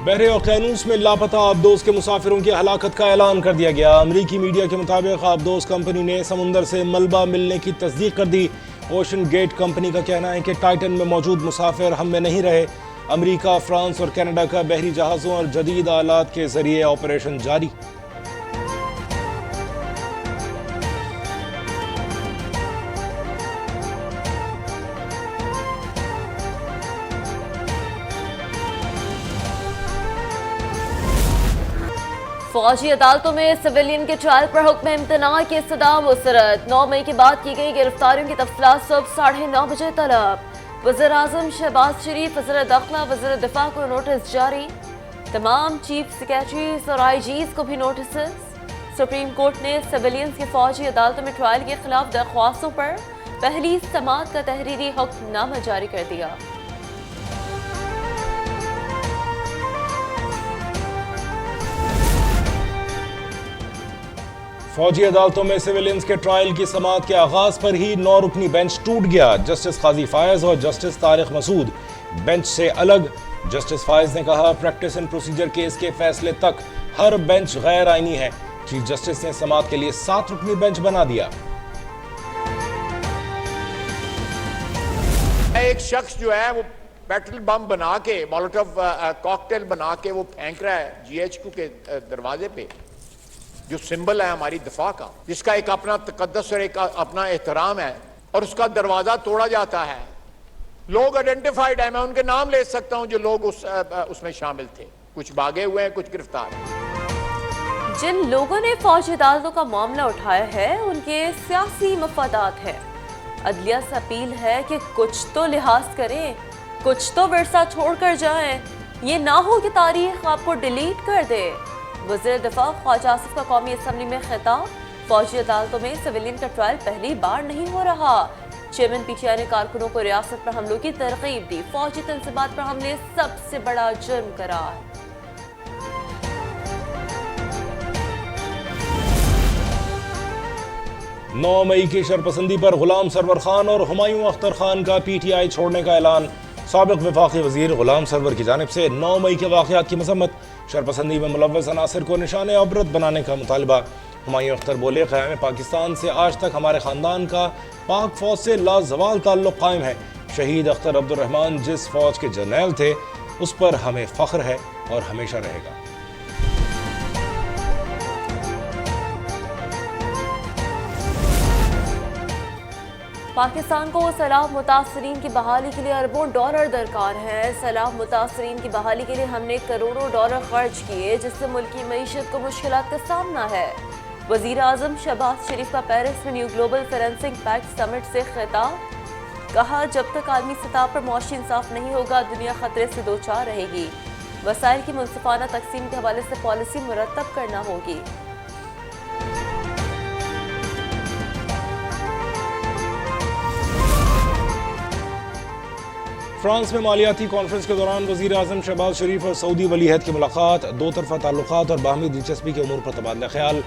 बहरे ओकेनूस में लापता आबदोज के मुसाफिरों की हलाकत का ऐलान कर दिया गया। अमरीकी मीडिया के मुताबिक आबदोज कंपनी ने समुंदर से मलबा मिलने की तस्दीक कर दी। ओशन गेट कंपनी का कहना है कि टाइटन में मौजूद मुसाफिर हम में नहीं रहे। अमरीका, फ्रांस और कनाडा का बहरी जहाज़ों और जदीद आलात के जरिए ऑपरेशन जारी। फौजी अदालतों में सिविलियन के ट्रायल पर हुक्म इम्तना की इस्तदा मुस्तरद। 9 मई के बाद की गई गिरफ्तारियों की तफसीलात सुबह 9:30 बजे तलब। वज़ीर आज़म शहबाज शरीफ, वज़ीर दाखिला, वज़ीर दिफा को नोटिस जारी। तमाम चीफ सेक्रेटरीज और IGs को भी नोटिस। सुप्रीम कोर्ट ने सिविलियंस के फौजी अदालतों में ट्रायल के खिलाफ दरख्वास्तों पर पहली समाअत का तहरीरी हुक्मनामा जारी कर दिया। फौजी अदालतों में सिविलियंस के ट्रायल की समाअत के आगाज पर ही 9 रुकनी बेंच टूट गया। जस्टिस काजी फायज और जस्टिस तारिक मसूद बेंच से अलग। जस्टिस फायज ने कहा, प्रैक्टिस एंड प्रोसीजर केस के फैसले तक हर बेंच गैर आईनी है। चीफ जस्टिस ने समाअत के लिए 7 रुकनी बेंच बना दिया। एक शख्स जो है वो पेट्रोल बम बना के, मोलोटोव कॉकटेल बना के वो फेंक रहा है GHQ के दरवाजे पे, जो सिंबल है हमारी दफा का, जिसका एक अपना तकद्दस और एक अपना एहतराम है, और उसका दरवाजा तोड़ा जाता है। लोग आइडेंटिफाइड है, मैं उनके नाम ले सकता हूं जो लोग उसमें शामिल थे। कुछ भागे हुए हैं, कुछ गिरफ्तार हैं। जिन लोगों ने फौजी अदालतों का मामला उठाया है उनके सियासी मफादात है। अदलिया से अपील है कि कुछ तो लिहाज करें, कुछ तो विरसा छोड़कर जाएं। ये ना हो कि तारीख आपको डिलीट कर दे। वज़ीर दिफा ख्वाजा आसिफ का कौमी असम्बली में खिताब। फौजी अदालतों में सिविलियन का ट्रायल पहली बार नहीं हो रहा। चेयरमैन PTI ने कारकुनों को रियासत पर हमलों की तरकीब दी। फौजी तंजीमात पर हमले सबसे बड़ा जुर्म करार। नौ मई की शरपसंदी पर गुलाम सरवर खान और हुमायूं अख्तर खान का PTI छोड़ने का ऐलान। साबिक वफाकी वजीर गुलाम सरवर की जानिब से 9 मई के वाक़यात की मजम्मत। शरपसंदी में मुलव्वस अनासर को निशान अबरत बनाने का मुतालबा। हुमायूं अख्तर बोले, क़याम पाकिस्तान से आज तक हमारे ख़ानदान का पाक फ़ौज से लाजवाल ताल्लुक़ कायम है। शहीद अख्तर अब्दुर्रहमान जिस फ़ौज के जर्नैल थे उस पर हमें फ़ख्र है और हमेशा रहेगा। पाकिस्तान को सैलाब मुतासरीन की बहाली के लिए अरबों डॉलर दरकार है। सैलाब मुतासरीन की बहाली के लिए हमने करोड़ों डॉलर खर्च किए, जिससे मुल्क की मईशत को मुश्किलात का सामना है। वज़ीर आज़म शहबाज शरीफ का पेरिस में new global financing pact summit से खिताब। कहा, जब तक आलमी सतह पर मुआशी इंसाफ नहीं होगा दुनिया खतरे से दो चार रहेगी। वसाइल की मुनसिफाना तकसीम के हवाले से पॉलिसी मुरतब करना होगी। फ्रांस में मालियाती कॉन्फ्रेंस के दौरान वज़ीर आज़म शहबाज शरीफ और सऊदी वली अहद की मुलाकात। दो तरफा ताल्लुकात और बाहमी दिलचस्पी के उमूर पर तबादला ख्याल।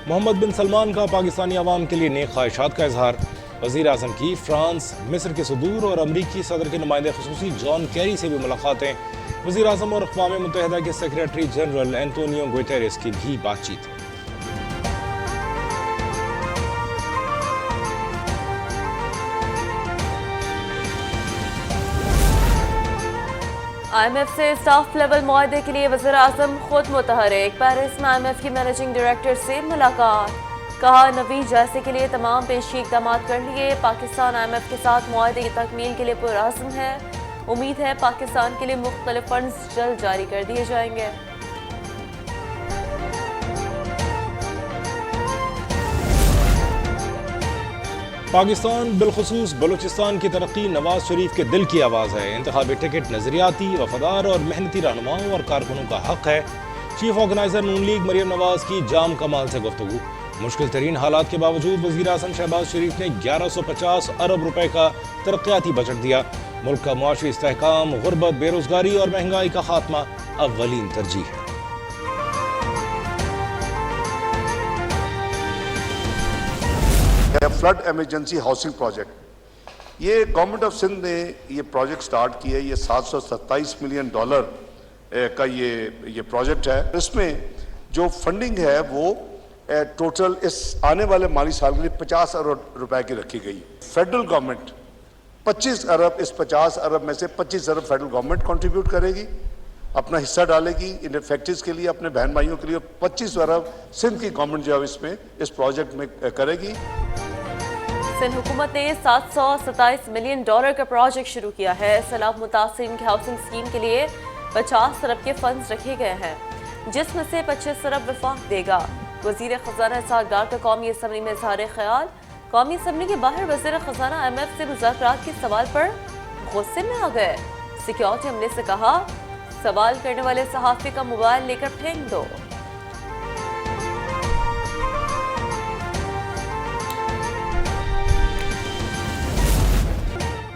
मोहम्मद बिन सलमान का पाकिस्तानी अवाम के लिए नेक ख्वाहिशात का इजहार। वज़ीर आज़म की फ्रांस, मिस्र के सदूर और अमरीकी सदर के नुमाइंदे खुसूसी जॉन कैरी से भी मुलाकातें। वज़ीर आज़म और अक़वाम मुत्तहिदा के सेक्रेटरी जनरल एंटोनियो गुतेरेस की भी बातचीत। IMF से स्टाफ लेवल मुआहदे के लिए वज़ीर आज़म खुद मुतहरिक। पेरिस में IMF की मैनेजिंग डायरेक्टर से मुलाकात। कहा, नवी जायजे के लिए तमाम पेशी इक़दाम कर लिए। पाकिस्तान IMF के साथ मुआहदे की तकमील के लिए पुरअज़्म है। उम्मीद है पाकिस्तान के लिए मुख्तलिफ फंड्स जल्द जारी कर दिए जाएंगे। पाकिस्तान बिलखुसूस बलूचिस्तान की तरक्की नवाज शरीफ के दिल की आवाज़ है। इंतखाबी टिकट नजरियाती, वफादार और मेहनती रहनुमाओं और कारकुनों का हक है। चीफ ऑर्गेनाइजर नून लीग मरियम नवाज की जाम कमाल से गुफ्तगू। मुश्किल तरीन हालात के बावजूद वज़ीर आज़म शहबाज शरीफ ने 1150 अरब रुपए का तरक्याती बजट दिया। मुल्क का मुआशी इस्तेहकाम, गुर्बत, बेरोजगारी और महंगाई का खात्मा अव्वलीन तरजीह है। फ्लड इमरजेंसी हाउसिंग प्रोजेक्ट, ये गवर्नमेंट ऑफ सिंध ने ये प्रोजेक्ट स्टार्ट किया है। ये $727 मिलियन का ये प्रोजेक्ट है। इसमें जो फंडिंग है वो टोटल इस आने वाले माली साल के लिए 50 अरब रुपए की रखी गई। फेडरल गवर्नमेंट 25 अरब, इस 50 अरब में से 25 अरब फेडरल गवर्नमेंट कंट्रीब्यूट करेगी, अपना हिस्सा डालेगी इन फैक्ट्रीज के लिए, अपने बहन भाइयों के लिए। 25 अरब सिंध की गवर्नमेंट जो है इसमें इस प्रोजेक्ट में करेगी। सिंध हुकूमत ने $727 मिलियन का प्रोजेक्ट शुरू किया है। सैलाब मुतासिरीन की हाउसिंग स्कीम के लिए 50 अरब के फंड्स रखे गए हैं, जिसमें से 25 अरब वफाक देगा। वजीर खजाना इसहाक डार का कौमी असम्बली में इजहार ख्याल। कौमी असम्बली के बाहर वजीर खजाना IMF से मुज़ाकरात के सवाल पर गुस्से में आ गए। सिक्योरिटी अमले से कहा, सवाल करने वाले सहाफ़ी का मोबाइल लेकर फेंक दो।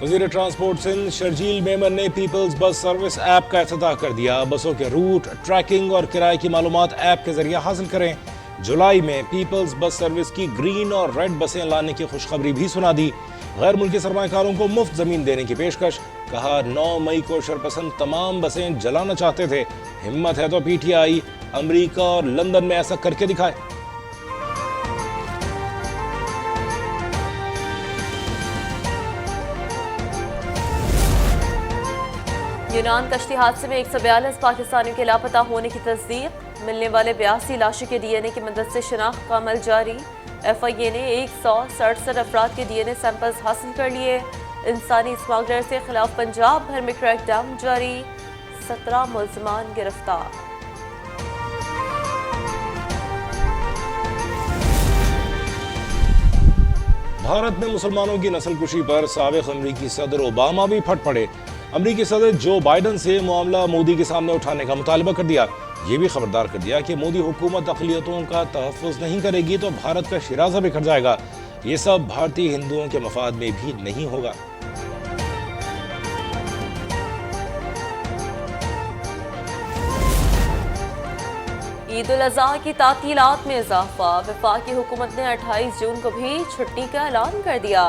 वज़ीर ट्रांसपोर्ट सिंध शर्जील मेमन ने पीपल्स बस सर्विस ऐप का इफ्तिताह कर दिया। बसों के रूट, ट्रैकिंग और किराए की मालूमात ऐप के जरिए हासिल करें। जुलाई में पीपल्स बस सर्विस की ग्रीन और रेड बसें लाने की खुशखबरी भी सुना दी। गैर मुल्की सरमाकारों को मुफ्त जमीन देने की पेशकश। कहा, 9 मई को शरपसंद तमाम बसें जलाना चाहते थे। हिम्मत है तो PTI अमेरिका और लंदन में ऐसा करके दिखाए। यूनान कश्ती हादसे में 142 पाकिस्तानियों के लापता होने की तस्दीक। मिलने वाले 82 लाशों के DNA की मदद से शिनाख्त का अमल जारी। FIA ने 167 अफराद के DNA सैंपल्स हासिल कर लिए। इंसानी स्मगलर से खिलाफ पंजाब भर में क्रैकडाउन जारी। 17 मुल्ज़िमान गिरफ्तार। भारत में मुसलमानों की नस्लकुशी पर साबिक अमरीकी सदर ओबामा भी फट पड़े। अमरीकी सदर जो बाइडन से मामला मोदी के सामने उठाने का मुतालबा कर दिया। ये भी खबरदार कर दिया कि मोदी हुकूमत अक़लियतों का तहफ़्फ़ुज़ नहीं करेगी तो भारत का शिराज़ा बिखर जाएगा। ये सब भारतीय हिंदुओं के मफाद में भी नहीं होगा। ईद उल अज़हा की तातीलात में इजाफा। वफाकी हुकूमत ने 28 जून को भी छुट्टी का ऐलान कर दिया।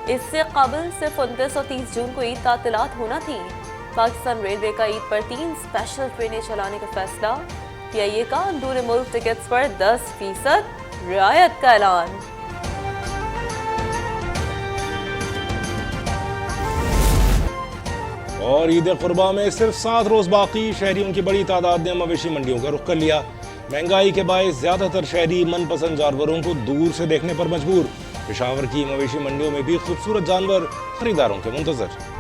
इससे कबल सिर्फ 29 और 30 जून को ईद तातीलात होना थी। पाकिस्तान रेलवे का ईद पर 3 स्पेशल ट्रेनें चलाने का फैसला। PIA का अंदरूनी मुल्क टिकट्स पर 10% रियायत का ऐलान। और ईद कुर्बा में सिर्फ 7 रोज बाकी। शहरियों की बड़ी तादाद ने मवेशी मंडियों का रुख कर लिया। महंगाई के बायस ज्यादातर शहरी मनपसंद जानवरों को दूर से देखने पर मजबूर। पेशावर की मवेशी मंडियों में भी खूबसूरत जानवर खरीदारों के मुंतजर।